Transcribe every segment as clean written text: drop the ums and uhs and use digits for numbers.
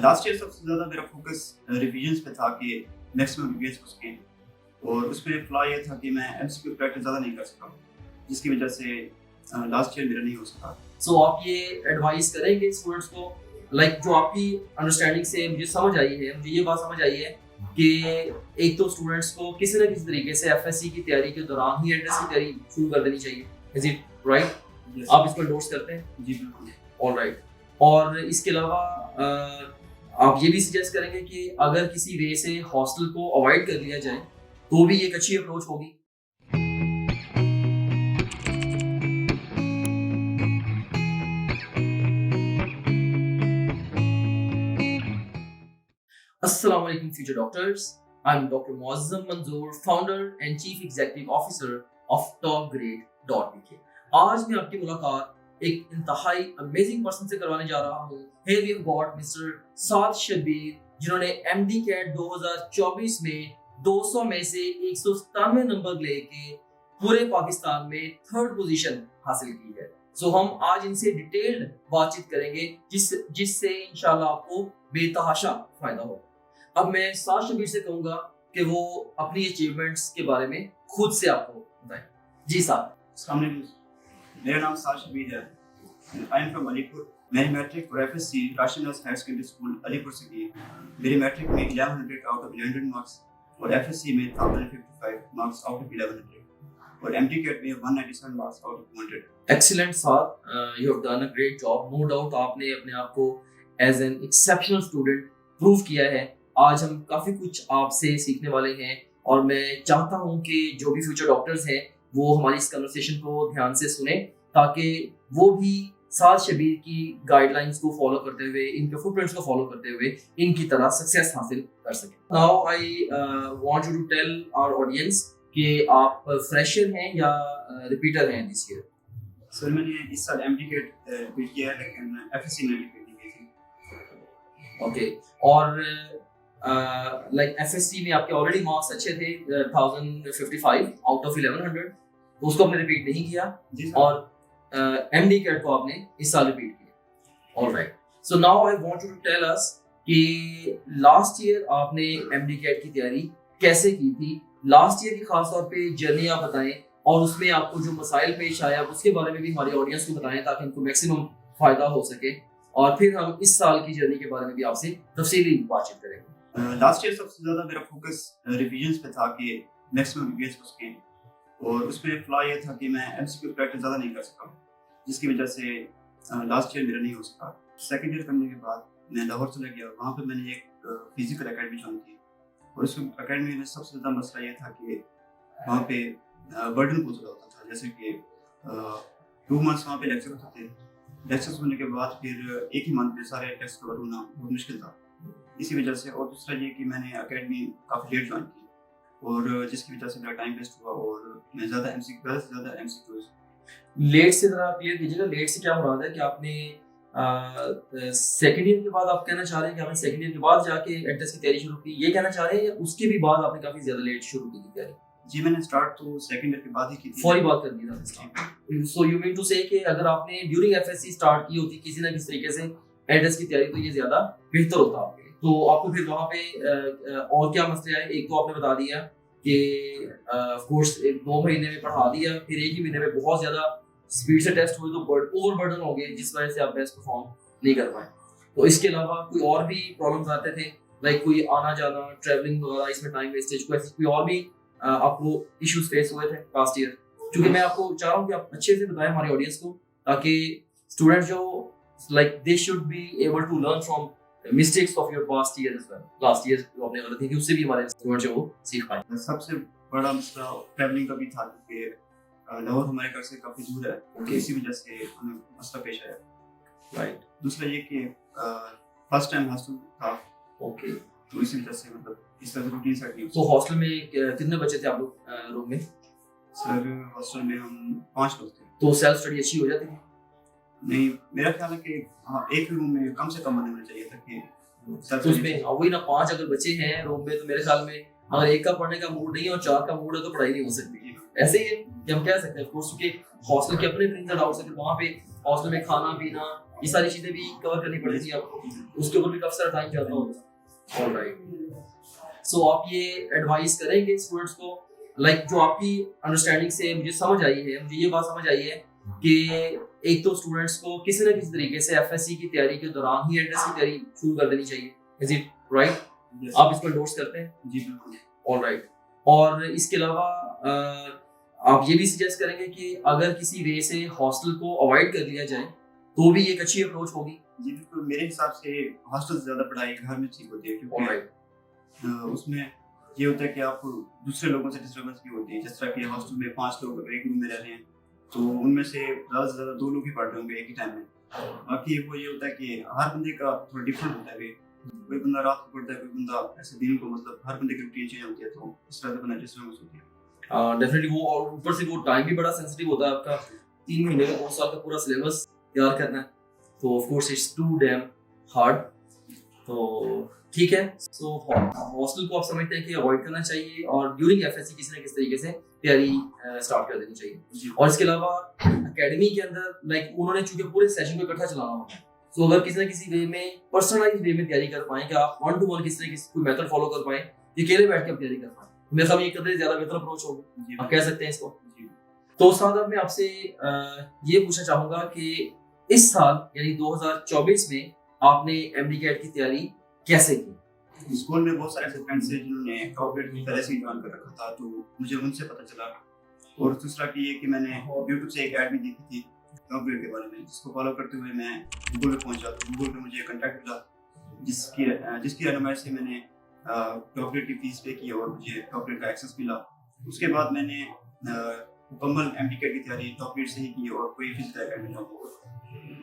Last year सबसे ज़्यादा मेरा फोकस रिविजन्स पे था कि मैक्सिमम रिविजन्स हो सकें, और उसमें फ्लॉ ये था कि मैं एमसीक्यू प्रैक्टिस ज़्यादा नहीं कर सका, जिसकी वजह से लास्ट ईयर मेरा नहीं हो सका। सो आप ये एडवाइस करेंगे स्टूडेंट्स को, जो आपकी अंडरस्टैंडिंग से मुझे समझ आई है, मुझे ये बात समझ आई है कि एक तो स्टूडेंट्स को किसी ना किसी तरीके से एफएससी की तैयारी के दौरान ही एंट्रेंस की तैयारी शुरू कर देनी चाहिए। Is it right? आप इसको एंडोर्स करते हैं? जी बिल्कुल। ऑलराइट। और इसके अलावा आप ये भी सजेस्ट करेंगे कि अगर किसी वे से हॉस्टल को अवॉइड कर लिया जाए तो भी एक अच्छी अप्रोच होगी। Assalamu alaikum future doctors. I'm Dr. Muazzam Manzoor, founder and chief executive officer of topgrade.bk. आज मैं आपकी मुलाकात एक इंतहाई अमेजिंग पर्सन से करवाने जा रहा हूँ। Here we have got Mr. साद शब्बीर, जिन्होंने MD कैट 2024 में 200 में से 197 नंबर लेके पूरे पाकिस्तान में थर्ड पोजीशन हासिल की है। सो हम आज इनसे डिटेल्ड बातचीत करेंगे जिससे इंशाल्लाह आपको बेतहाशा फायदा हो। अब मैं साद शब्बीर से कहूंगा कि वो अपनी अचीवमेंट्स के बारे में खुद से आपको बताएं। जी साद। अस्सलाम वालेकुम, मेरा नाम साद शब्बीर है। I am from Alipur. मैंने मैट्रिक और FSc Rashid higher secondary school Alipur से की। मेरी मैट्रिक में 1100 आउट ऑफ 1100 मार्क्स और एफएससी में 1055 मार्क्स आउट ऑफ 1100 और एमडी कैट में 197 marks out of 200। Excellent Saad, you have done a great job. No doubt आपने अपने आप को as an exceptional student prove किया है। आज हम काफ़ी कुछ आपसे सीखने वाले हैं और मैं चाहता हूं कि जो भी फ्यूचर डॉक्टर्स हैं वो हमारी इस कन्वर्सेशन को ध्यान से सुने, ताकि वो भी साद शब्बीर की गाइडलाइंस को फॉलो करते हुए, इनके फुटप्रिंट्स को फॉलो करते हुए इनकी तरह सक्सेस हासिल कर सकें। Now I want you to tell our audience कि आप फ्रेशर हैं या रिपीटर हैं दिस ईयर? सर मैंने इस साल एमडी कैट रिपीट किया है, लेकिन एफएससी में रिपीट नहीं की थी। ओके। और लाइक एफएससी में आपके ऑलरेडी मार्क्स अच्छे थे, 1055 आउट ऑफ 1100, तो उसको आपने रिपीट नहीं किया। जी सर। और एमडी कैट को आपने इस साल रिपीट किया। Alright. So now I want you to tell us कि लास्ट ईयर आपने एमडी कैट की तैयारी कैसे की थी। लास्ट ईयर की खास तौर पे जर्नी आप बताएं और उसमें आपको जो मसाइल पेश आया उसके बारे में भी हमारी ऑडियंस को बताएं, ताकि उनको मैक्सिमम फायदा हो सके, और फिर हम इस साल की जर्नी के बारे में भी आपसे तफसीली बातचीत करेंगे। लास्ट ईयर सबसे ज़्यादा मेरा फोकस रिविजन्स पे था कि मैक्सिमम रिविजन्स हो सकें, और उसमें फ्लॉ ये था कि मैं एमसीक्यू प्रैक्टिस ज़्यादा नहीं कर सका, जिसकी वजह से लास्ट ईयर मेरा नहीं हो सका। सेकेंड ईयर करने के बाद मैं लाहौर चला गया, वहाँ पे मैंने एक फिजिकल एकेडमी ज्वाइन की, और उस एकेडमी में सबसे ज़्यादा मसला ये था कि वहाँ पे बर्डन बहुत ज़्यादा होता था। जैसे कि 2 मंथ्स वहाँ पे लेक्चर होते थे, लेक्चर्स होने के बाद फिर एक ही मंथ में सारे टेस्ट कवर होना बहुत मुश्किल था, इसी वजह से। और दूसरा ये कि मैंने एकेडमी काफ़ी लेट ज्वाइन की, और जिसकी वजह से मेरा टाइम वेस्ट हुआ और मैं ज़्यादा एमसीक्यूज। लेट से ज़रा क्लियर कीजिएगा, लेट से क्या मुराद है? कि आपने सेकेंड ईयर के बाद आप कहना चाह रहे हैं कि आपने सेकेंड ईयर के बाद जाके एंट्रेंस की तैयारी शुरू की, ये कहना चाह रहे हैं, या उसके भी बाद आपने काफ़ी ज़्यादा लेट शुरू की तैयारी? जी मैंने स्टार्ट तो सेकंड ईयर के बाद ही की थी। फौरी बात कर दी था। सो यू मीन टू से कि अगर आपने ड्यूरिंग एफएससी स्टार्ट की होती किसी ना किसी तरीके से एंट्रेंस की तैयारी, तो ये ज़्यादा बेहतर होता आपके लिए। तो आपको फिर वहाँ पे और क्या मसले आए? एक तो आपने बता दिया कि ऑफ कोर्स 2 महीने में पढ़ा दिया, फिर एक ही महीने में बहुत ज़्यादा स्पीड से टेस्ट हुए तो ओवर बर्डन हो गए, जिस वजह से आप बेस्ट परफॉर्म नहीं कर पाए। तो इसके अलावा कोई और भी प्रॉब्लम्स आते थे, लाइक कोई आना जाना, ट्रैवलिंग वगैरह, इसमें टाइम वेस्टेज, कोई और भी आपको इश्यूज फेस हुए थे लास्ट ईयर? क्योंकि मैं आपको चाह रहा हूँ कि आप अच्छे से बताएं हमारी ऑडियंस को, ताकि स्टूडेंट जो like they should be able to learn from mistakes of your past year as well. Last year जो आपने गलती की उससे भी हमारे स्टूडेंट जो वो सीख पाए। सबसे बड़ा मसला ट्रैवलिंग का भी था, क्योंकि लाहौर हमारे घर से काफ़ी दूर है, इसी वजह से हमें मसला पेश आया। राइट। दूसरा ये कि फर्स्ट टाइम हॉस्टल था, ओके, तो इसी वजह से मतलब इस तरह रूटीन सेट नहीं। तो हॉस्टल में कितने बच्चे थे आप लोग रूम में? सर हॉस्टल में हम 5 लोग थे। तो सेल्फ स्टडी अच्छी हो जाती थी? नहीं, मेरा ख्याल है कि हाँ, एक रूम में कम से कम आने होना चाहिए था कि तो उसमें वही ना 5 अगर बच्चे हैं रूम में, तो मेरे ख्याल में अगर एक का पढ़ने का मूड नहीं है और 4 का मूड है तो पढ़ाई नहीं हो सकती। ऐसे ही है कि हम कह सकते हैं, क्योंकि हॉस्टल के अपने इन्स एंड आउट्स हैं। वहाँ पे हॉस्टल में खाना पीना, ये सारी चीजें भी कवर करनी पड़ेगी आपको, उसके ऊपर भी काफी सारा टाइम जाता होगा। ऑलराइट, सो आप ये एडवाइस करेंगे स्टूडेंट्स को, लाइक जो आपकी अंडरस्टैंडिंग से मुझे समझ आई है, मुझे ये बात समझ आई है कि एक तो स्टूडेंट्स को किसी ना किसी तरीके से एफएससी की तैयारी के दौरान ही एंट्रेंस की तैयारी शुरू कर देनी चाहिए। Is it right? आप इसको एंडोर्स करते हैं? जी बिल्कुल। ऑलराइट, और इसके अलावा आप ये भी सजेस्ट करेंगे कि अगर किसी वे से हॉस्टल को अवॉइड कर लिया जाए तो भी एक अच्छी अप्रोच होगी? जी बिल्कुल, मेरे हिसाब से हॉस्टल से ज़्यादा पढ़ाई घर में ठीक होती है, क्योंकि ऑलराइट, उसमें ये होता है कि आपको दूसरे लोगों से डिस्टर्बेंस भी होती है। जिस तरह कि हॉस्टल में 5 लोग अगर एक रूम में रह रहे हैं तो उनमें से ज़्यादा से ज़्यादा 2 लोग ही पढ़ रहे होंगे एक ही टाइम में। बाकी वो ये होता है कि हर बंदे का थोड़ा डिफरेंट होता है वे। कोई बंदा रात को पढ़ता है, कोई बंदा ऐसे दिन को, मतलब हर बंदे की रूटीन चेंज होती है, तो इस तरह से बंदा डिस्टर्बेंस होती है। डेफिनेटली वो, और ऊपर से वो टाइम भी बड़ा सेंसिटिव होता है आपका, 3 महीने का 2 साल का पूरा सिलेबस तैयार करना है, तो of course it's too damn hard. तो ठीक है, सो हॉस्टल को आप समझते हैं कि अवॉइड करना चाहिए और ड्यूरिंग एफएससी किसी ना किसी तरीके से तैयारी स्टार्ट कर देनी चाहिए। और इसके अलावा एकेडमी के अंदर लाइक उन्होंने चूंकि पूरे सेशन को इकट्ठा चलाना होगा, तो अगर किसी ना किसी वे में पर्सनलाइज वे में तैयारी कर पाएं कि आप 1 to 1 किसी तरह की कोई मेथड फॉलो कर पाएं, अकेले बैठ के आप तैयारी कर पाएं, मेरे ख्याल में ये कदर ज्यादा बेहतर अप्रोच होगी, आप कह सकते हैं इसको। तो उस्ताद अब मैं आपसे ये पूछना चाहूंगा कि इस साल यानी 2024 में आपने एमडी कैट की तैयारी कैसे की? स्कूल में बहुत सारे ऐसे फ्रेंड्स हैं जिन्होंने कॉर्पोरेट की पहले से ही ज्वाइन कर रखा था, तो मुझे उनसे पता चला। और दूसरा कि ये कि मैंने यूट्यूब से एक ऐड भी देखी थी कॉर्पोरेट के बारे में, जिसको फॉलो करते हुए मैं गूगल पे पहुंचा। तो गूगल पे मुझे कंटेक्ट मिला, जिसकी रहनुमाई से मैंने कॉर्पोरेट की फीस पे की और मुझे कॉर्पोरेट का एक्सेस मिला। उसके बाद मैंने मुकम्मल एमडी कैट की तैयारी कॉर्पोरेट से ही की और कोई फीस अदा करनी नहीं।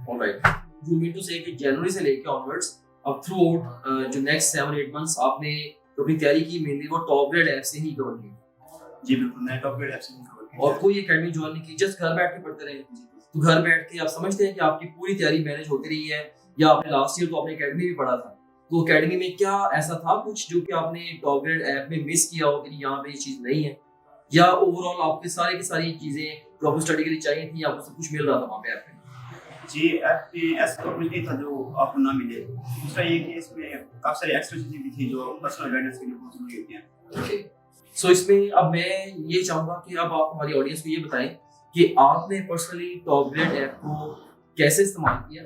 ऑलराइट, यू मीन टू से कि जनवरी से लेके ऑनवर्ड्स अब थ्रू आउट जो नेक्स्ट 7-8 मंथ्स आपने जो अपनी तैयारी की मेनली वो टॉप ग्रेड ऐप से ही कवर की? जी बिल्कुल, मैं टॉप ग्रेड ऐप से ही कवर की। और कोई एकेडमी ज्वाइन नहीं की, जस्ट घर बैठ के पढ़ते रहे? तो घर बैठ के आप समझते हैं कि आपकी पूरी तैयारी मैनेज होती रही है, या आपने लास्ट ईयर तो आपने एकेडमी भी पढ़ा था, तो एकेडमी में क्या ऐसा था कुछ जो कि आपने टॉप ग्रेड ऐप में मिस किया हो कि यहाँ पे ये चीज नहीं है, या ओवरऑल आपके सारी की सारी चीजें जो आपको स्टडी के लिए चाहिए थी आपको सब कुछ मिल रहा था वहाँ पे ऐप में? जी, ऐप में ऐसा तो कुछ नहीं था जो आपको ना मिले। दूसरा ये कि इसमें काफी सारी एक्स्ट्रा चीजें भी थी जो पर्सनल गाइडेंस के लिए बहुत जरूरी होती हैं। ओके, सो इसमें अब मैं ये चाहूंगा कि अब आप हमारी ऑडियंस को ये बताएं कि आपने पर्सनली टॉप ग्रेड ऐप को कैसे इस्तेमाल किया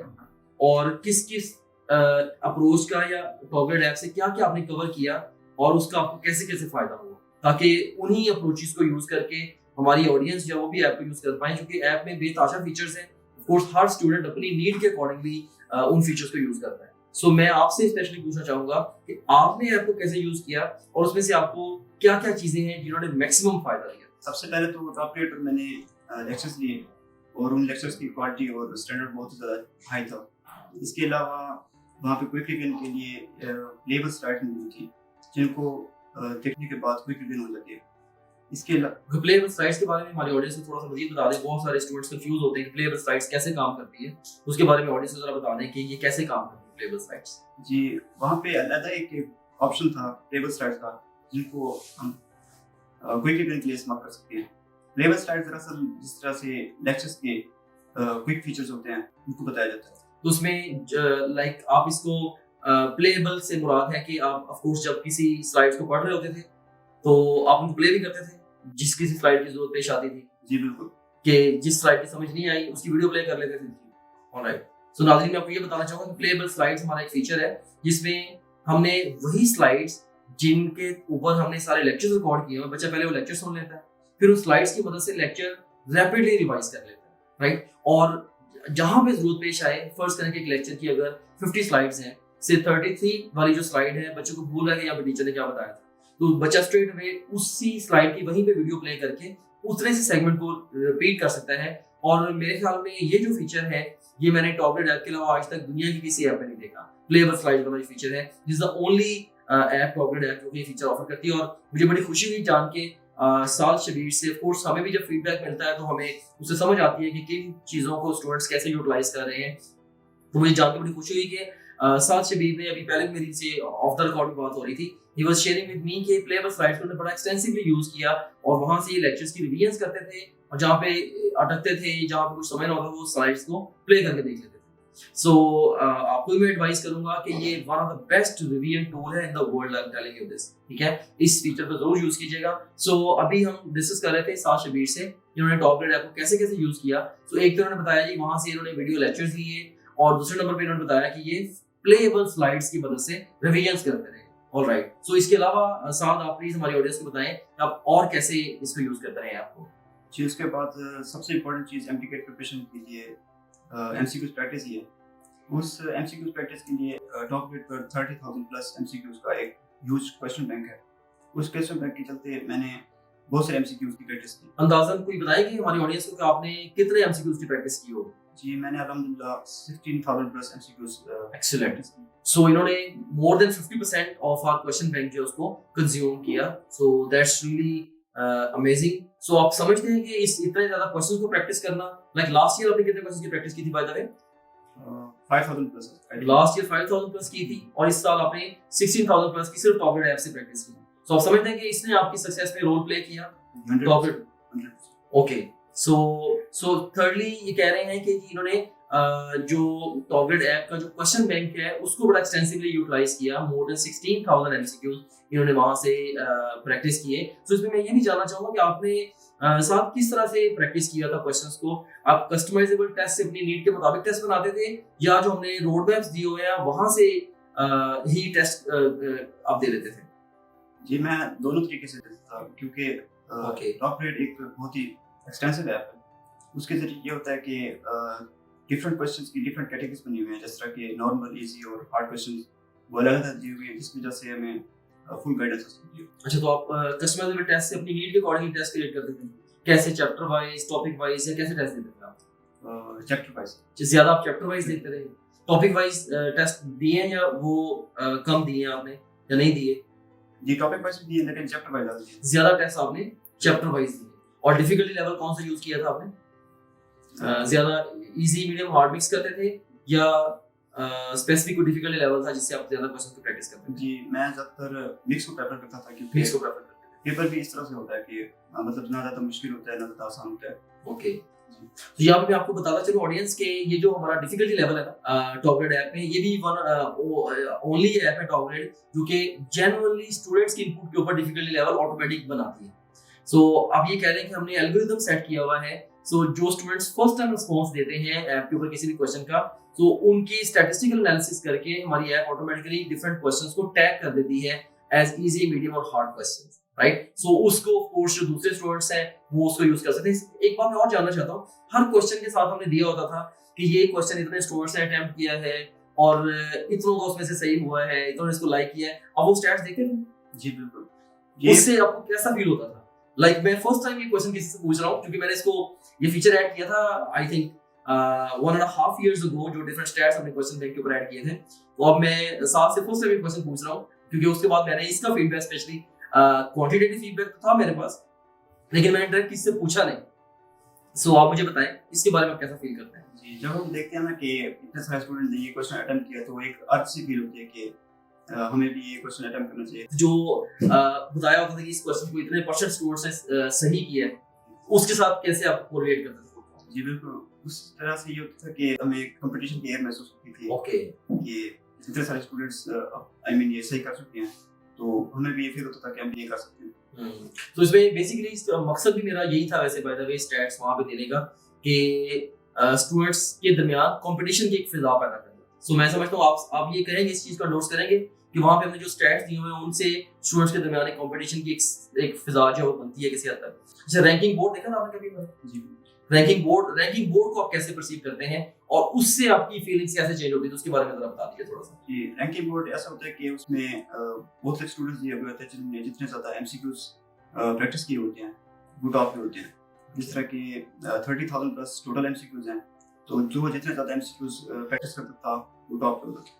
और किस किस अप्रोच का या टॉप ग्रेड ऐप से क्या क्या आपने कवर किया और उसका आपको कैसे कैसे फायदा हुआ, ताकि उन्हीं अप्रोचेस को यूज करके हमारी ऑडियंस जो वो भी ऐप को यूज कर पाए, क्योंकि ऐप में बेताशा फीचर्स हैं। ऑफ कोर्स हर स्टूडेंट अपनी नीड के अकॉर्डिंगली उन फीचर्स को यूज करता है। सो मैं आपसे स्पेशली पूछना चाहूंगा कि आपने ऐप को कैसे यूज किया और उसमें से आपको क्या क्या चीजें हैं जिन्होंने मैक्सिमम फायदा लिया? सबसे पहले तो टॉप ग्रेड पर मैंने लेक्चर्स लिए और उन लेक्चर्स की क्वालिटी और स्टैंडर्ड बहुत ज़्यादा हाई था। इसके अलावा वहाँ पे क्विक रिवीजन के लिए लेवल स्लाइड्स मिली थी जिनको देखने के बाद क्विक रिवीजन हो जाती है। इसके अलावा प्लेबल स्लाइड्स के बारे में हमारे ऑडियंस को थोड़ा सा मजीद बता दें। बहुत सारे स्टूडेंट्स कंफ्यूज होते हैं कि प्लेबल स्लाइड्स कैसे काम करती है, उसके बारे में ऑडियंस को जरा बता दें कि ये कैसे काम करती है प्लेबल स्लाइड्स। जी, वहाँ पे अलग एक ऑप्शन था प्लेबल स्लाइड्स का, जिनको हम क्विक रिवीजन के लिए इस्तेमाल कर सकते हैं। प्लेबल स्लाइड्स दरअसल जिस तरह से लेक्चर्स के क्विक फीचर्स होते हैं उनको बताया जाता है। तो उसमें लाइक आप इसको प्लेबल से मुराद है कि आप ऑफ कोर्स जब किसी स्लाइड्स को पढ़ रहे होते थे तो आप उनको प्ले भी करते थे जिस किसी स्लाइड की जरूरत पेश आती थी? जी बिल्कुल, कि जिस स्लाइड की समझ नहीं आई उसकी वीडियो प्ले कर लेते थे। ऑलराइट, सो नाज़रीन मैं आपको ये बताना चाहूंगा कि प्लेबल स्लाइड्स हमारा एक फीचर है जिसमें हमने वही स्लाइड्स जिनके ऊपर हमने सारे लेक्चर्स रिकॉर्ड किए हैं, बच्चा पहले वो लेक्चर सुन लेता है, फिर उस स्लाइड्स की मदद से लेक्चर रैपिडली रिवाइज कर लेता है, राइट। और जहां पे जरूरत पेश आए, फर्स्ट करें कि एक लेक्चर की अगर 50 स्लाइड्स हैं, से 33 वाली जो स्लाइड है बच्चों को भूल रहा है कि यहाँ पे टीचर ने क्या बताया था, तो बच्चा स्ट्रेट अवे उसी स्लाइड की वहीं पे वीडियो प्ले करके उतने से सेगमेंट को रिपीट कर सकता है। और मेरे ख्याल में ये जो फीचर है ये मैंने टॉप ग्रेड ऐप के अलावा आज तक दुनिया की किसी ऐप में नहीं देखा। प्लेबल स्लाइड वाला जो फीचर है, this is the only app top grade app जो ये फीचर ऑफर करती है। और मुझे बड़ी खुशी हुई जान के साल शबीर से, ऑफ कोर्स हमें भी जब फीडबैक मिलता है तो हमें उससे समझ आती है कि किन चीज़ों को स्टूडेंट्स कैसे यूटिलाइज कर रहे हैं। तो मुझे जान के बड़ी खुशी हुई कि साथ शबीर ने अभी पहले मेरी से ऑफ द रिकॉर्ड बात हो रही थी, he was sharing with me कि प्लेबल स्लाइड्स को बड़ा एक्सटेंसिवली यूज किया और वहां से ये लेक्चर्स की रिवीजन्स करते थे और जहाँ पे अटकते थे, जहाँ पे कुछ समझ ना होता वो स्लाइड्स को प्ले करके देख लेते थे। सो आपको मैं एडवाइस करूंगा कि ये one of the best revision tool है in the world, I am telling you this, ठीक है। इस फीचर को जरूर यूज कीजिएगा। सो अभी हम डिस्कस कर रहे थे साद शबीर से, इन्होंने टॉप ग्रेड ऐप को कैसे कैसे यूज किया। सो एक तो उन्होंने बताया जी वहां से इन्होंने वीडियो लेक्चर्स लिए, और दूसरे नंबर पे इन्होंने बताया कि ये प्लेएबल स्लाइड्स की मदद से रिवीजन्स करते रहे। ऑलराइट, सो इसके अलावा साद आप प्लीज हमारी ऑडियंस को बताएं आप और कैसे इसको यूज करते रहे आपको। जी, उसके बाद सबसे इम्पोर्टेंट चीज़ एमटीकेट प्रिपरेशन के लिए एमसीक्यूज प्रैक्टिस ही है। उस एमसीक्यूज प्रैक्टिस के लिए टॉप ग्रेड पर 30,000 प्लस एमसीक्यूज का एक ह्यूज क्वेश्चन बैंक है। उस क्वेश्चन बैंक के चलते मैंने बहुत सारे एमसीक्यूज की प्रैक्टिस की। अंदाजन कोई बताए कि हमारी ऑडियंस को कि आपने कितने एमसीक्यूज की प्रैक्टिस की हो। जी, मैंने अल्हम्दुलिल्लाह 16,000 प्लस एमसीक्यूज एक्सीलेंट। सो इन्होंने more than 50% of our question bank जो है उसको कंज्यूम किया। So that's really amazing. So आप समझते हैं कि इस इतने ज्यादा क्वेश्चंस को प्रैक्टिस करना, लाइक लास्ट ईयर आपने कितने क्वेश्चंस की प्रैक्टिस की थी by the way? 5,000 plus. Last year 5,000 plus की थी और इस साल आपने 16,000 प्लस की सिर्फ टॉप ग्रेड ऐप से प्रैक्टिस की। सो आप समझते हैं कि इसने आपकी सक्सेस में रोल प्ले किया। 100%। ओके, सो थर्डली ये कह रहे हैं कि इन्होंने जो टॉप ग्रेड ऐप का जो क्वेश्चन बैंक है उसको बड़ा एक्सटेंसिवली यूटिलाइज किया। मोर देन 16,000 एमसीक्यूज इन्होंने वहां से प्रैक्टिस किए। सो इसमें मैं ये भी जानना चाहूंगा कि आपने साथ किस तरह से प्रैक्टिस किया था क्वेश्चंस को? आप कस्टमाइजेबल टेस्ट से अपनी नीड के मुताबिक टेस्ट बनाते थे, या जो हमने रोड मैप्स दिए हुए हैं वहां से ही टेस्ट आप दे देते थे? जी, मैं दोनों तरीके से देता था, क्योंकि Okay. टॉप ग्रेड एक बहुत ही एक्सटेंसिव ऐप है। उसके जरिए ये होता है कि डिफरेंट क्वेश्चंस की डिफरेंट कैटेगरीज बनी हुई हैं, जिस तरह के नॉर्मल, इजी और हार्ड क्वेश्चंस वो अलग-अलग दिए हुए हैं, जिसकी वजह से हमें फुल गाइडेंस हो सकती है। अच्छा, तो आप कस्टमाइजेबल टेस्ट से अपनी नीड के अकॉर्डिंग टेस्ट क्रिएट करते थे? कैसे, चैप्टर वाइज, टॉपिक वाइज, या कैसे टेस्ट देते थे आप? Chapter wise. ज्यादा आप चैप्टर वाइज देखते रहे? टॉपिक वाइज टेस्ट दिए हैं या वो कम दिए हैं आपने या नहीं दिए? जी, टॉपिक वाइज भी दिए, लेकिन चैप्टर वाइज ज्यादा दिए। ज्यादा टेस्ट आपने चैप्टर वाइज दिए। और डिफिकल्टी लेवल कौन सा यूज किया था आपने? ज्यादा इजी, मीडियम, हार्ड मिक्स करते थे, या स्पेसिफिक कोई डिफिकल्टी लेवल था जिससे आप ज्यादा क्वेश्चन की प्रैक्टिस करते थे? जी, मैं ज्यादातर मिक्स को प्रेफर करता था, क्योंकि मिक्स को प्रेफर करते थे। पेपर भी इस तरह से होता है कि मतलब ना ज्यादा मुश्किल होता है ना ज्यादा आसान होता है। ओके, तो यहाँ पे मैं आपको बताना चलूं ऑडियंस के ये जो हमारा डिफिकल्टी लेवल है ना टॉप ग्रेड ऐप में, ये भी वन ओनली ऐप है टॉप ग्रेड जो कि जेन्युइनली स्टूडेंट्स के इनपुट के ऊपर डिफिकल्टी लेवल ऑटोमेटिक बनाती है। सो आप ये कह रहे हैं कि हमने एल्गोरिथम सेट किया हुआ है। सो जो स्टूडेंट्स फर्स्ट टाइम रिस्पांस देते हैं ऐप के ऊपर किसी भी क्वेश्चन का, तो उनकी स्टैटिस्टिकल एनालिसिस करके हमारी ऐप ऑटोमेटिकली डिफरेंट क्वेश्चंस को टैग कर देती है एज इजी, मीडियम और हार्ड क्वेश्चंस, राइट। सो उसको ऑफ कोर्स जो दूसरे स्टूडेंट्स हैं वो उसको यूज कर सकते हैं। एक बात मैं और जानना चाहता हूँ, हर क्वेश्चन के साथ हमने दिया होता था कि ये क्वेश्चन इतने स्टूडेंट्स ने अटेम्प्ट किया है और इतनों का उसमें से सही हुआ है, इतनों ने इसको लाइक किया है, अब वो स्टैट्स देखते थे? जी बिल्कुल। उससे आपको कैसा फील होता था? लाइक मैं फर्स्ट टाइम ये क्वेश्चन किसी से पूछ रहा हूँ, क्योंकि मैंने इसको ये फीचर ऐड किया था आई थिंक 1.5 years ago, जो डिफरेंट स्टैट्स हमने क्वेश्चन बैंक के ऊपर ऐड किए थे। तो अब मैं साथ से फर्स्ट टाइम ये क्वेश्चन पूछ रहा हूँ, क्योंकि उसके बाद मैंने इसका फीडबैक, स्पेशली क्वांटिटेटिव फीडबैक था मेरे पास, लेकिन मैंने डायरेक्ट किसी से पूछा नहीं। सो आप मुझे बताएं इसके बारे में आप कैसा फील करते हैं? जी, जब हम देखते हैं ना कि इतने सारे स्टूडेंट ने ये क्वेश्चन अटेम्प्ट किया, तो एक अर्थ सी फील होती है कि हमें भी ये क्वेश्चन अटेम्प्ट करना चाहिए। जो बताया होता था कि इस क्वेश्चन को इतने परसेंट स्टूडेंट्स ने सही किया है, उसके साथ कैसे आप कोरिलेट करते थे? जी बिल्कुल, उस तरह से ये होता था कि हमें कंपटीशन की एयर महसूस होती थी। ओके, कि इतने सारे स्टूडेंट्स आई मीन ये सही कर सकते हैं, तो हमें भी ये फील होता था कि हम ये कर सकते हैं। तो इसमें बेसिकली इसका मकसद भी मेरा यही था वैसे, बाय द वे, स्टैट्स वहां पे देने का कि स्टूडेंट्स के दरमियान कंपटीशन की एक फिजा पैदा करना। सो मैं समझता हूँ आप ये करेंगे, इस चीज का नोट्स करेंगे कि वहां पे हमने जो स्टैट्स दिए हुए हैं उनसे स्टूडेंट्स के दरमियान एक कंपटीशन की एक फिजा जो बनती है किसी हद तक। अच्छा, रैंकिंग बोर्ड देखा था आपने कभी? जी, रैंकिंग बोर्ड को आप कैसे परसीव करते हैं और उससे आपकी फीलिंग्स कैसे चेंज होती है, तो उसके बारे में जरा बता दीजिए थोड़ा सा। जी, रैंकिंग बोर्ड ऐसा होता है कि उसमें बहुत से स्टूडेंट्स दिए हुए होते हैं जिन्होंने जितने ज़्यादा एमसीक्यूज प्रैक्टिस किए होते हैं वो टॉप पे होते हैं। जिस तरह कि 30,000 प्लस टोटल एमसीक्यूज हैं, तो जो जितने ज़्यादा एमसीक्यूज प्रैक्टिस करता था वो टॉप पे होता था।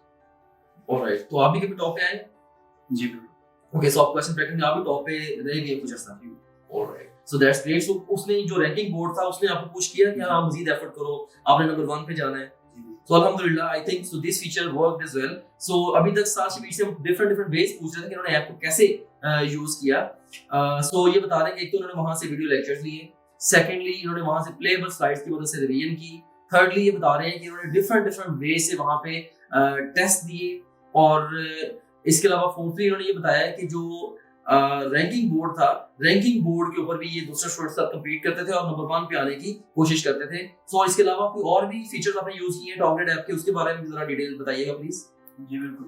ऑलराइट, तो आप भी कभी टॉप पे आए? जी बिल्कुल। ओके, सो आप क्वेश्चन प्रैक्टिस में आप भी टॉप पे रह गए कुछ अर्सा? Alright, so that's great. So उसने जो रैंकिंग बोर्ड था उसने आपको पुश किया कि हाँ मजीद एफर्ट करो, आपने नंबर 1 पे जाना है। सो अल्हम्दुलिल्लाह, I think so this feature worked as well. So अभी तक साथ से हम डिफरेंट वेज पूछ रहे थे कि उन्होंने ऐप को कैसे यूज किया। सो ये बता रहे हैं कि एक तो उन्होंने वहां से वीडियो लेक्चर्स लिए, सेकेंडली इन्होंने वहां से प्लेएबल स्लाइड्स की मदद से रिवीजन की, थर्डली ये बता रहे हैं कि उन्होंने डिफरेंट वे से वहाँ पे टेस्ट दिए, और इसके अलावा फोर्थली इन्होंने ये बताया कि जो रैंकिंग बोर्ड था, रैंकिंग बोर्ड के ऊपर भी ये दूसरे स्टूडेंट के साथ कम्पीट करते थे और नंबर 1 पे आने की कोशिश करते थे। सो इसके अलावा कोई और भी फीचर्स आपने यूज किए हैं टॉपग्रेड ऐप के, उसके बारे में जरा डिटेल बताइएगा प्लीज। जी बिल्कुल।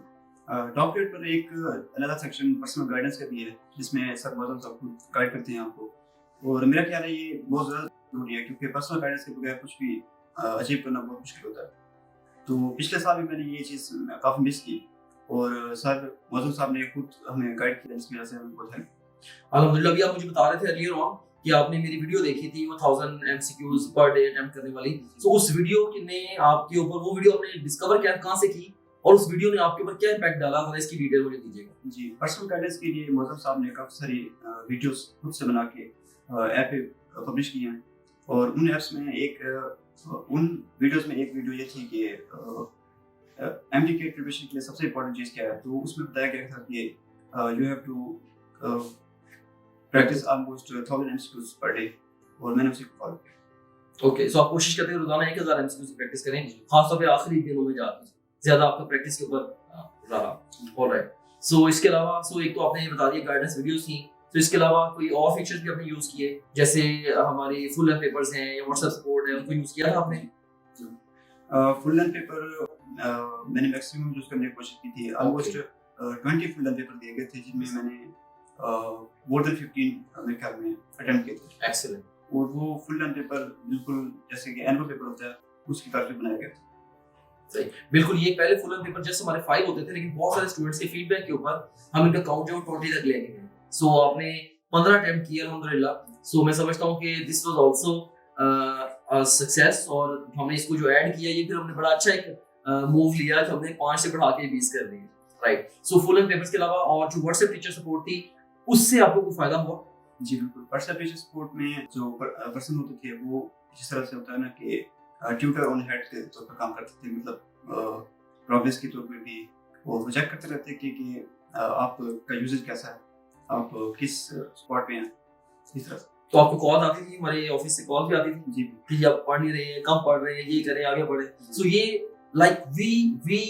टॉपग्रेड पर एक अलग सेक्शन पर्सनल गाइडेंस का भी है, जिसमें सर बहुत सबको गाइड करते हैं आपको, और मेरा ख्याल है ये बहुत ज़्यादा जरूरी है, क्योंकि पर्सनल गाइडेंस के बगैर कुछ भी अचीव करना बहुत मुश्किल होता है। तो पिछले साल भी मैंने ये चीज़ काफ़ी मिस की, और सर मौजूद साहब ने खुद हमें गाइड किया, जिसकी वजह से हमें बहुत हेल्प। अल्हम्दुलिल्लाह। अभी आप मुझे बता रहे थे अर्लियर ऑन कि आपने मेरी वीडियो देखी थी वो 1000 MCQs पर डे अटेम्प्ट करने वाली। सो उस वीडियो ने आपके ऊपर, वो वीडियो आपने डिस्कवर क्या कहाँ से की, और उस वीडियो ने आपके ऊपर क्या इम्पैक्ट डाला, जरा इसकी डिटेल मुझे दीजिएगा। जी, पर्सनल गाइडेंस के लिए मौजूद साहब ने काफ़ी सारी वीडियोस खुद से बना के ऐप पे पब्लिश किए हैं, और उन ऐप्स में उन वीडियोस में एक वीडियो ये थी कि MDK प्रिपरेशन के लिए सबसे इम्पोर्टेंट चीज़ क्या है। तो उसमें बताया गया था कि you have to practice almost 1000 MCQs per day, और मैंने उसी को फॉलो किया। ओके, सो आप कोशिश करते हैं रोजाना 1000 MCQs की प्रैक्टिस करें, खासतौर पे आखिरी दिनों में जाकर ज्यादा आपका प्रैक्टिस के ऊपर रहा। ऑलराइट, सो इसके अलावा एक तो आपने ये बता दिया गाइडेंस वीडियोस थी, तो इसके अलावा कोई और फीचर्स भी आपने यूज किए, जैसे हमारी फुल लेंथ पेपर्स हैं या व्हाट्सएप सपोर्ट है, उनको यूज किया था आपने? फुल लेंथ पेपर मैंने मैक्सिमम यूज करने की कोशिश की थी। ऑलमोस्ट 20 फुल लेंथ पेपर दिए गए थे, जिनमें मैंने मोर देन 15 मेरे ख्याल में अटेम्प्ट किए थे। एक्सीलेंट। और वो फुल लेंथ पेपर बिल्कुल जैसे कि एनुअल पेपर होता है उसकी तरह से बनाया गया था। सही, बिल्कुल। ये पहले फुल लेंथ पेपर जस्ट हमारे 5 होते थे, लेकिन बहुत सारे स्टूडेंट्स के फीडबैक के ऊपर हम इनका काउंट जो 20 तक ले गए हैं। सो आपने 15 अटेम्प्ट किए अल्हम्दुलिल्लाह। सो मैं समझता हूँ कि दिस वाज आल्सो सक्सेस, और हमने इसको जो ऐड किया, ये फिर हमने बड़ा अच्छा एक मूव लिया कि हमने 5 से बढ़ा के 20 कर दिए। Right, so full length papers के अलावा और जो व्हाट्सएप टीचर सपोर्ट थी, उससे आपको कोई फायदा हुआ? जी बिल्कुल। व्हाट्सएप टीचर सपोर्ट में जो पर्सन होते थे, वो जिस तरह से होता है ना कि ट्यूटर ऑन हेड के तौर पर काम करते थे, मतलब प्रोग्रेस के तौर पे भी वो चेक करते रहते कि आपका यूजेज कैसा है, आप किस स्पॉट पे हैं, इस तरह से। तो आपको कॉल आती थी, हमारे ऑफिस से कॉल भी आती थी जी कि आप पढ़ नहीं रहे हैं, कम पढ़ रहे हैं, ये करें, आगे बढ़े। सो ये like we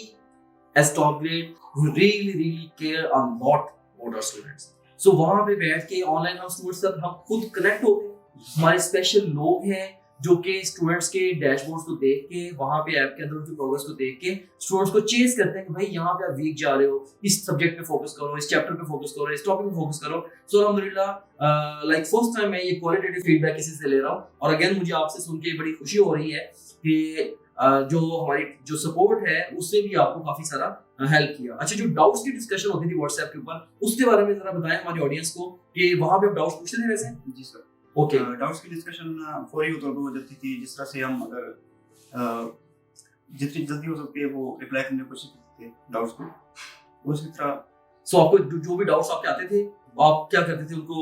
as Topgrade really care a lot about our students. So वहाँ पे बैठ के ऑनलाइन हम स्टूडेंट्स तक हम खुद कनेक्ट होते हैं। हमारे स्पेशल लोग हैं जो कि स्टूडेंट्स के डैशबोर्ड्स को देख के, वहाँ पे ऐप के अंदर उनकी प्रोग्रेस को देख के स्टूडेंट्स को चेस करते हैं कि भाई यहाँ पे आप वीक जा रहे हो, इस सब्जेक्ट पे फोकस करो, इस चैप्टर पे फोकस करो, इस टॉपिक पे फोकस करो। सो अल्हम्दुलिल्लाह लाइक फर्स्ट टाइम मैं ये क्वालिटेटिव फीडबैक किसी से ले रहा हूँ, और अगेन मुझे आपसे सुन के बड़ी खुशी हो रही है कि जो हमारी जो सपोर्ट है उससे भी आपको काफी सारा हेल्प किया। अच्छा, जो डाउट्स की डिस्कशन होती थी व्हाट्सएप के ऊपर, उसके बारे में जरा बताएं हमारी ऑडियंस को कि वहां पे आप डाउट्स पूछते थे वैसे? जी सर। ओके, डाउट्स की डिस्कशन फौरी तौर पर हो जाती थी, जिस तरह से हम अगर जितनी जल्दी हो सकती है वो रिप्लाई करने की कोशिश करते थे डाउट्स को, उसी तरह। सो आपको जो भी डाउट्स आपके आते थे, आप क्या करते थे, उनको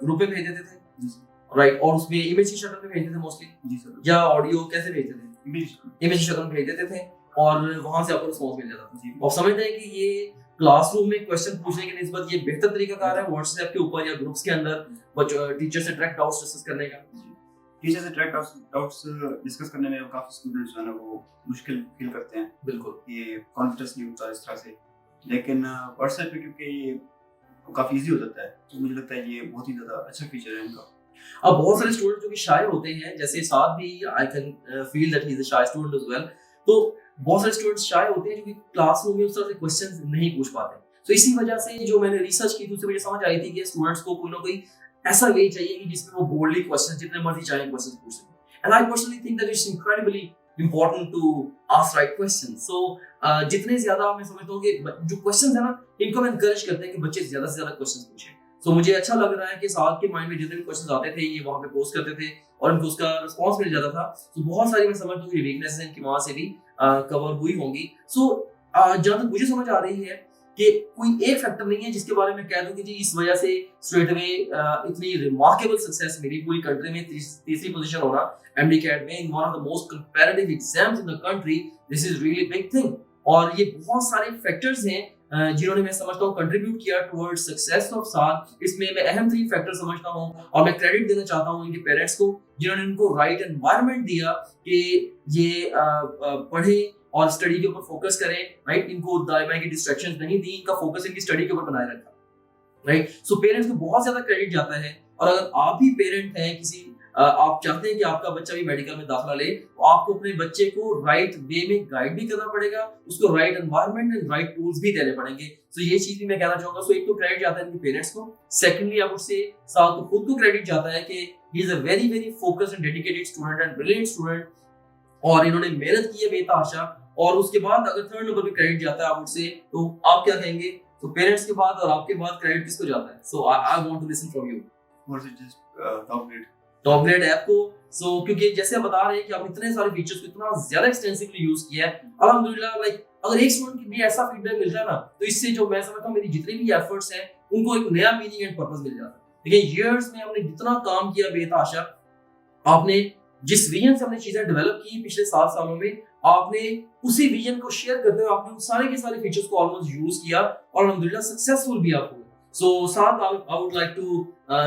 ग्रुप में भेज देते थे? जी सर। राइट, और उसमें इमेज की शक्ल में भेजते थे मोस्टली, जी सर। या ऑडियो कैसे भेजते थे? इमेज की शक्ल में भेज देते थे, और वहां से आपको रिस्पॉन्स मिल जाता था। जी। आप समझते हैं कि ये क्लासरूम में क्वेश्चन पूछने की निस्बत ये बेहतर तरीकाकार है व्हाट्सएप के ऊपर या ग्रुप्स के अंदर टीचर से डायरेक्ट डाउट्स डिस्कस करने का? टीचर से डायरेक्ट डाउट्स डिस्कस करने में काफी स्टूडेंट्स जो है ना वो मुश्किल फील करते हैं। बिल्कुल, ये कॉन्फिडेंस नहीं होता इस तरह से, लेकिन व्हाट्सएप पे क्योंकि ये काफी इजी हो जाता है, तो मुझे लगता है ये बहुत ही ज्यादा अच्छा फीचर है इनका। अब बहुत सारे स्टूडेंट जो कि शाय होते हैं, जैसे साथ भी I can feel that he is a shy student as well, तो बहुत सारे स्टूडेंट्स शाय होते हैं जो कि क्लासरूम में उस तरह से क्वेश्चंस नहीं पूछ पाते। तो इसी वजह से जो मैंने रिसर्च की थी उससे मुझे समझ आई थी कि स्टूडेंट्स को कोई ना कोई ऐसा वे चाहिए कि जिसमें वो बोल्डली क्वेश्चन जितने मर्जी चाहे क्वेश्चन पूछ सकें। And I personally think that it's incredibly important to ask right questions. So जितने ज्यादा मैं समझता हूँ कि जो क्वेश्चंस है ना, इनको मैं encourage करते हैं कि बच्चे ज्यादा से ज्यादा क्वेश्चंस पूछें। So मुझे अच्छा लग रहा है कि साथ के माइंड में जितने भी क्वेश्चंस आते थे ये वहाँ पे पोस्ट करते थे और इनको उसका रिस्पॉन्स मिल जाता था। So बहुत सारी मैं समझता हूँ कि वीकनेसेस इनकी वहाँ से भी कवर हुई होंगी। So जहाँ तक मुझे समझ आ रही है कि कोई एक फैक्टर नहीं है जिसके बारे में कह दूं कि जी इस वजह से स्ट्रेट अवे इतनी रिमार्केबल सक्सेस मेरी पूरी कंट्री में तीसरी पोजीशन होना MDCAT में in one of the most comparative exams in the country, this is really big thing. और ये बहुत सारे फैक्टर्स हैं जिन्होंने मैं समझता हूँ कंट्रीब्यूट किया टुवर्ड्स सक्सेस ऑफ साल। इसमें मैं अहम 3 फैक्टर समझता हूँ और मैं क्रेडिट देना चाहता हूँ इनके पेरेंट्स को, जिन्होंने इनको राइट एनवायरनमेंट दिया कि ये पढ़ें और स्टडी के ऊपर फोकस करें, राइट। इनको दाएं बाएं की डिस्ट्रैक्शंस नहीं दी, इनका फोकस इनकी स्टडी के ऊपर बनाए रखा, राइट। सो पेरेंट्स को बहुत ज्यादा क्रेडिट जाता है। और अगर आप भी पेरेंट हैं, किसी आप चाहते हैं कि आपका बच्चा भी मेडिकल में दाखिला ले, तो आपको अपने बच्चे को राइट वे में गाइड भी करना पड़ेगा, उसको right environment and right tools भी देने पड़ेंगे। सो ये चीज भी मैं कहना चाहूंगा। सो एक तो क्रेडिट जाता है इनके पेरेंट्स को, सेकंडली आप उससे साथ तो खुद को क्रेडिट जाता है कि ही is a very very focused and dedicated student and brilliant student, और इन्होंने मेहनत की है बेतहाशा। और उसके बाद अगर थर्ड नंबर पे क्रेडिट जाता है आप उससे, तो आप क्या कहेंगे? तो पेरेंट्स के बाद और आपके बाद क्रेडिट किसको जाता है? So I want to listen from you. और जस्ट टॉप ग्रेड ऐप को। सो क्योंकि जैसे आप बता रहे हैं कि आप इतने सारे फीचर्स को इतना ज्यादा एक्सटेंसिवली यूज किया है, अल्हम्दुलिल्लाह, लाइक अगर एक स्टूडेंट की भी ऐसा फीडबैक मिल जाए ना, तो इससे जो मैं समझता हूँ मेरी जितनी भी एफर्ट्स हैं उनको एक नया मीनिंग एंड पर्पस मिल जाता है। देखिए ईयर्स में हमने जितना काम किया बेतहाशा, आपने जिस विजन से हमने चीजें डेवलप की पिछले 7 सालों में, आपने उसी विजन को शेयर करते हुए आपने उन सारे के सारे फीचर्स को ऑलमोस्ट यूज किया और अल्हम्दुलिल्लाह सक्सेसफुल भी आप हुए। So, Saad, I would like to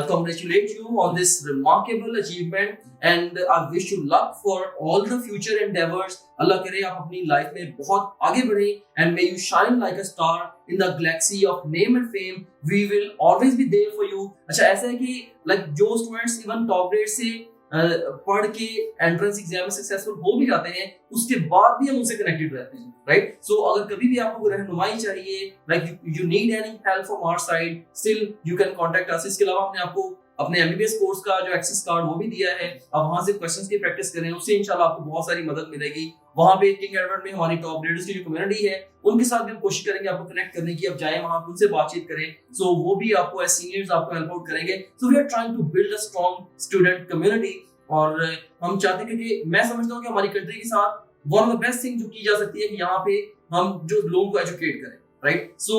congratulate you on this remarkable achievement and I wish you luck for all the future endeavors. Allah करे आप अपनी लाइफ में बहुत आगे बढ़े and may you shine like a star in the galaxy of name and fame. We will always be there for you. अच्छा ऐसा है कि like जो students even top grade से पढ़ के एंट्रेंस एग्जाम में सक्सेसफुल हो भी जाते हैं, उसके बाद भी हम उनसे कनेक्टेड रहते हैं, राइट। सो अगर कभी भी आपको रहनुमाई चाहिए, like you need any help from our side, still you can contact us. इसके अलावा हमने आपको अपने एमबीबीएस कोर्स का जो एक्सेस कार्ड वो भी दिया है, आप वहां से क्वेश्चंस की प्रैक्टिस करें, उससे इंशाल्लाह आपको बहुत सारी मदद मिलेगी। वहां पे किंग एडवर्ड में हमारी टॉप ग्रेडर्स की जो कम्युनिटी है, उनके साथ भी हम कोशिश करेंगे आपको कनेक्ट करने की, आप जाएं वहां पे उनसे बातचीत करें। सो वो भी आपको एज सीनियर्स आपको हेल्प आउट करेंगे। So we are trying to build a strong student community और हम चाहते हैं कि मैं समझता हूँ कि हमारी कंट्री के साथ one of the best thing जो की जा सकती है कि यहाँ पे हम जो लोगों को एजुकेट करें, राइट। सो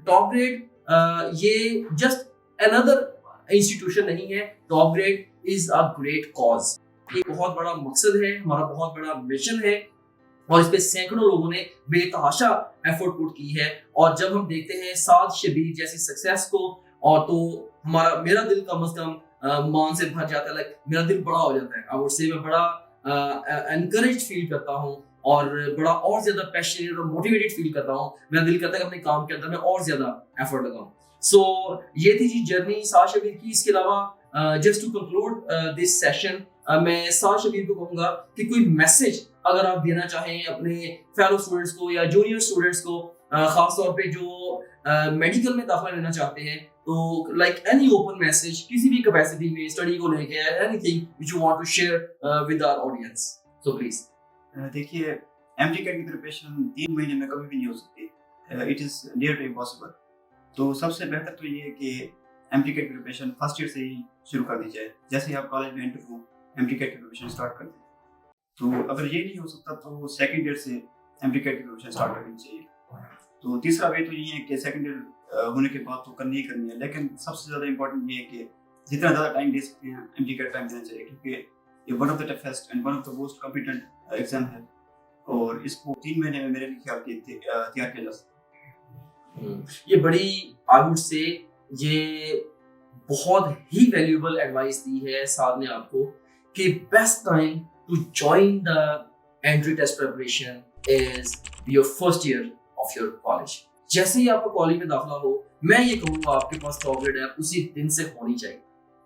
टॉप ग्रेड ये जस्ट अनदर इंस्टीट्यूशन नहीं है, top grade is a great cause. ये बहुत बड़ा मकसद है, हमारा बहुत बड़ा मिशन है और इस पे सैकड़ों लोगों ने बेतहाशा एफर्ट पुट की है। और जब हम देखते हैं साद शबीर जैसी सक्सेस को, और तो मेरा दिल कम से कम मान से भर जाता है, लाइक मेरा दिल बड़ा हो जाता है। आई वुड से मैं बड़ा एनकरेज फील करता हूँ और बड़ा और ज्यादा पैशनेट और मोटिवेटेड फील करता हूँ। मेरा दिल करता है कि अपने काम के अंदर मैं और ज्यादा एफर्ट लगाऊं। सो ये थी जी जर्नी साद शबीर की। इसके अलावा just to conclude this session, मैं साद शबीर को कहूंगा कि कोई मैसेज अगर आप देना चाहें अपने फेलो स्टूडेंट्स को या जूनियर स्टूडेंट्स को, खास तौर पे जो मेडिकल में दाखिला लेना चाहते हैं, तो लाइक एनी ओपन मैसेज किसी भी कैपेसिटी में स्टडी को लेके, anything which you want to share with our audience, so please. देखिए एमटीकेट की प्रिपरेशन 3 महीने में कभी भी नहीं हो सकती, it is near to impossible. तो सबसे बेहतर तो ये है कि एमटीकेट की प्रिपरेशन फर्स्ट ईयर से ही शुरू कर दी जाए। जैसे ही आप कॉलेज में एंटर हो, एमटीकेट की प्रिपरेशन स्टार्ट कर दें। तो अगर ये नहीं हो सकता तो सेकंड ईयर से एमटीकेट की प्रिपरेशन स्टार्ट करनी चाहिए। तो तीसरा वे तो ये है कि सेकंड ईयर होने के बाद तो करनी ही करनी है, लेकिन सबसे ज़्यादा इंपॉर्टेंट ये है कि जितना ज़्यादा टाइम दे सकते हैं एमटीकेट टाइम देना चाहिए, क्योंकि ये one of the toughest and one of the most competent exam है और इसको 3 महीने में मेरे ख्याल के तैयार किया जा सकता है। ये बड़ी आई वुड से ये बहुत ही वैल्यूएबल एडवाइस दी है साद ने आपको कि best time to join the entry test preparation is your first year of your college. जैसे ही आपका कॉलेज में दाखिला हो, मैं ये कहूंगा आपके पास टॉप ग्रेड ऐप उसी दिन से होनी चाहिए,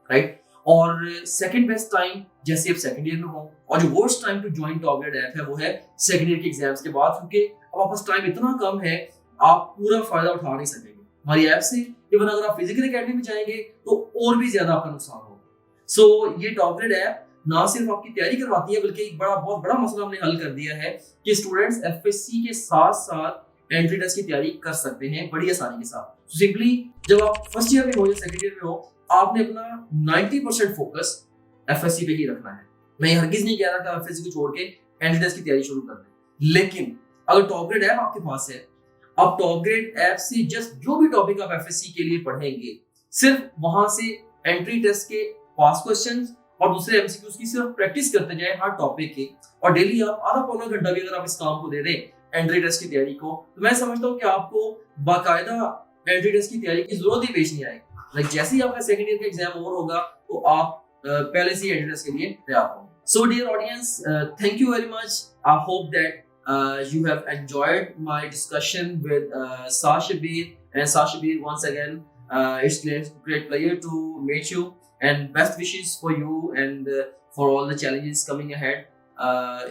राइट। और सेकंड बेस्ट टाइम जैसे आप सेकंड ईयर में हो, और जो worst time to join top grade app है वो है सेकंड ईयर के एग्जाम्स के बाद, क्योंकि अब आपके पास टाइम इतना कम है आप पूरा फायदा उठा नहीं सकेंगे हमारी ऐप से। इवन अगर आप फिजिकल एकेडमी में जाएंगे तो और भी ज्यादा आपका नुकसान होगा। सो ये टॉप ग्रेड ऐप ना सिर्फ आपकी तैयारी करवाती है, बल्कि एक बहुत बड़ा मसला हमने हल कर दिया है कि स्टूडेंट्स एफएससी के साथ साथ एंट्री टेस्ट की तैयारी कर सकते हैं बड़ी आसानी के साथ। सिंपली जब आप फर्स्ट ईयर में हो या सेकंड ईयर में हो, आपने अपना 90% फोकस एफएससी पे ही रखना है। मैं हरगिज नहीं कह रहा कि एफएससी को छोड़ के एंट्री टेस्ट की तैयारी शुरू कर दें, लेकिन अगर टॉप ग्रेड ऐप आपके पास है, आप टॉप ग्रेड ऐप से जस्ट जो भी टॉपिक आप एफएससी के लिए पढ़ेंगे, सिर्फ वहां से एंट्री टेस्ट के पास क्वेश्चंस और दूसरे एमसीक्यूज की सिर्फ प्रैक्टिस करते जाएं हर टॉपिक की, और डेली आप आधा पौना घंटा भी अगर आप इस काम को दे दें, एंट्री टेस्ट की तैयारी को, तो मैं समझता हूँ कि आपको बाकायदा एंट्री टेस्ट की तैयारी की जरूरत ही पेश नहीं आएगी। लाइक जैसे ही आपका सेकंड ईयर का एग्जाम ओवर होगा तो आप पहले से ही एंट्री टेस्ट के लिए तैयार होंगे। So dear audience, thank you very much. I hope that you have enjoyed my discussion with Sashabir, and Sashabir, once again it's great pleasure to meet you, and best wishes for you and for all the challenges coming ahead.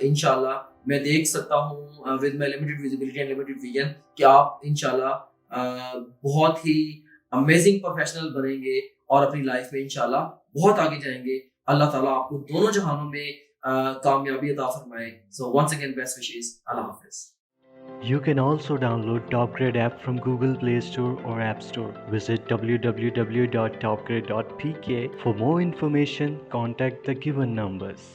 Inshallah मैं देख सकता हूँ with my limited visibility and limited vision कि आप इंशाल्लाह बहुत ही amazing professional बनेंगे और अपनी लाइफ में इंशाल्लाह बहुत आगे जाएंगे। अल्लाह ताला आपको दोनों जहानों में कामयाबी अता फरमाए। So once again, best wishes. Allah Hafiz. You can also download TopGrade app from Google Play Store or App Store. Visit www.topgrade.pk. For more information, contact the given numbers.